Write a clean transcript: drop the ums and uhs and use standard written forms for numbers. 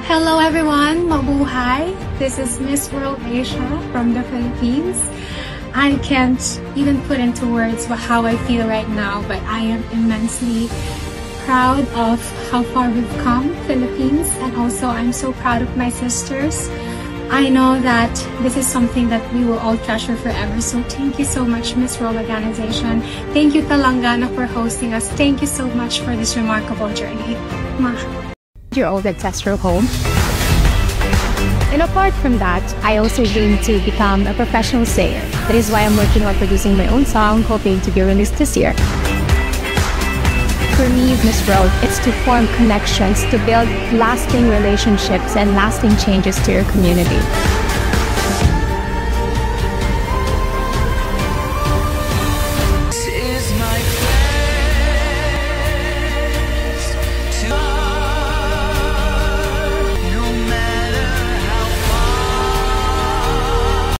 Hello everyone, mabuhay. This is Miss World Asia from the Philippines. I can't even put into words how I feel right now, but I am immensely proud of how far we've come, Philippines, and also I'm so proud of my sisters. I know that this is something that we will all treasure forever, so thank you so much, Miss World Organization. Thank you, Telangana, for hosting us. Thank you so much for this remarkable journey. Your old ancestral home. And apart from that, I also dream to become a professional singer. That is why I'm working on producing my own song, hoping to be released this year. For me, Miss World, it's to form connections, to build lasting relationships and lasting changes to your community.